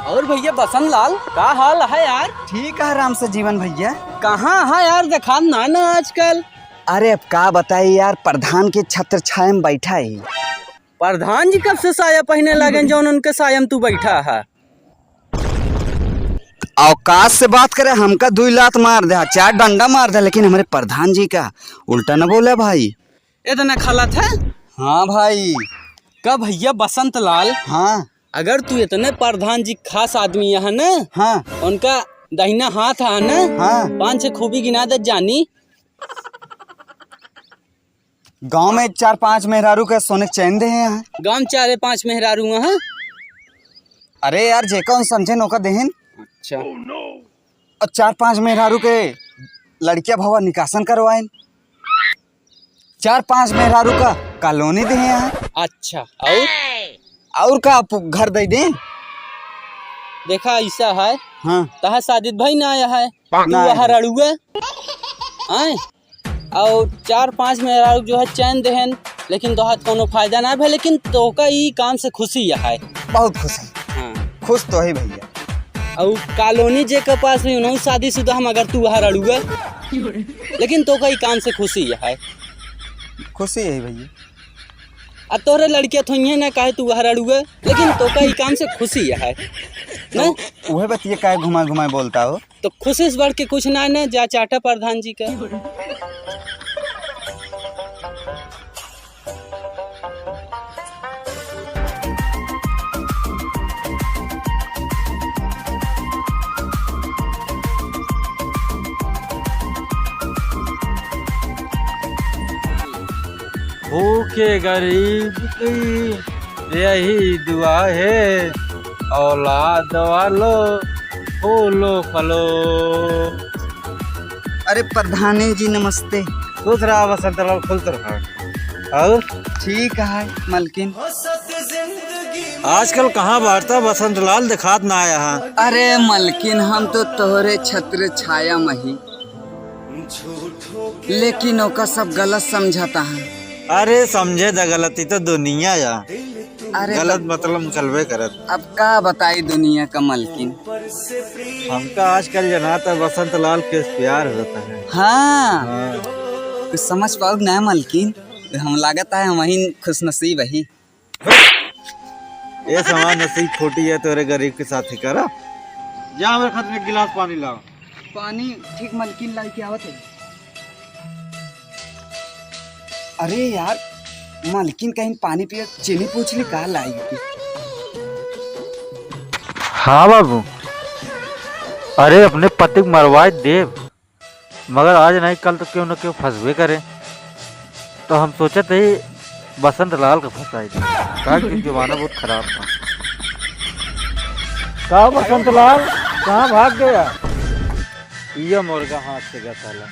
और भैया बसंत लाल का हाल है यार? ठीक है राम से जीवन भैया। कहाँ है यार, देखा ना आजकल। अरे अब का बताई यार, प्रधान के छत्र छाया में बैठा है। प्रधान जी कब से साया पहने लगे जौन उनके साया में तू बैठा है? औकात से बात करे, हमका 2 लात मार दे, 4 डंडा मार दे, लेकिन हमारे प्रधान जी का उल्टा न बोले भाई। इतना खलत है? हाँ भाई। का भैया बसंत लाल, हाँ अगर तू इतने प्रधान जी खास आदमी है ना, हाँ उनका दाहिना हाथ है ना, हाँ 5-6 खूबी गिना दे जानी। गांव में 4-5 मेहरारू के सोने के चैन दे हैं। गांव 4-5 मेहरारू हैं। अरे यार जे कौन समझे नौका देहन। अच्छा। और 4-5 मेहरारू के लड़कियां भवा निकासन करवाए। 4-5 मेहरारू का कॉलोनी दे हैं। अच्छा, और का घर दे दे। देखा ऐसा है, हाँ तहा शादी भाई ना आया है, तू ना आया वहाँ रड़ुआ आए और 4-5 मेहरारू जो है चैन देहन, लेकिन तोहर कोनो फायदा ना भे, लेकिन तोका ई काम से खुशी है। बहुत खुश है। हाँ। खुश तो है भैया। और कॉलोनी जे के पास भी उन्होंने शादीशुदा हम, अगर तू वहाँ रड़ुआ, लेकिन तोका ई काम से खुशी है। खुशी है भैया। आ तोहरे लड़कियां थोइए ना काहे तू वहाँ रड़ुआ, लेकिन तोका ई काम से खुशी है ना। वह बतिए का घुमा घुमा बोलता हो। तो खुशी से बढ़ के कुछ ना है, जा चाटा प्रधान जी का। भूखे गरीब की यही दुआ है, औलाद वालो फूलो फलो। अरे प्रधान जी नमस्ते। खुश रहा बसंत लाल, खुलत रहा। और ठीक है मलकिन। आजकल कहाँ बांटता बसंत लाल, दिखात ना आया है। अरे मलकिन हम तो तोहरे छत्र छाया मही, लेकिन ओका सब गलत समझाता है। अरे समझे द गलती तो दुनिया या अरे गलत मतलब निकलबे करत। अब का बताई दुनिया का मलकिन। हमका आजकल जनाता बसंत लाल के प्यार होता है। हाँ, हाँ। कुछ समझ पाओ ना मलकिन, हम लागत है हम ही खुश नसीब ही। ये समान नसीब खोटी है तोरे गरीब के साथ ही करा। जा मेरे खातिर 1 गिलास पानी लाओ। पानी ठीक मलकिन लाई के आवत है। अरे यार मलकिन कहीं पानी पिए, चीनी पूछ ली का लाएगी। हाँ बाबू, अरे अपने पति को मरवाए देव, मगर आज नहीं कल तो क्यों न क्यों फंसवे करे। तो हम सोचे थे बसंत लाल का फंसाई दे, क्योंकि जमाना बहुत खराब था। कहा बसंत लाल कहाँ भाग गया? ये मुर्गा हाथ से गया साला।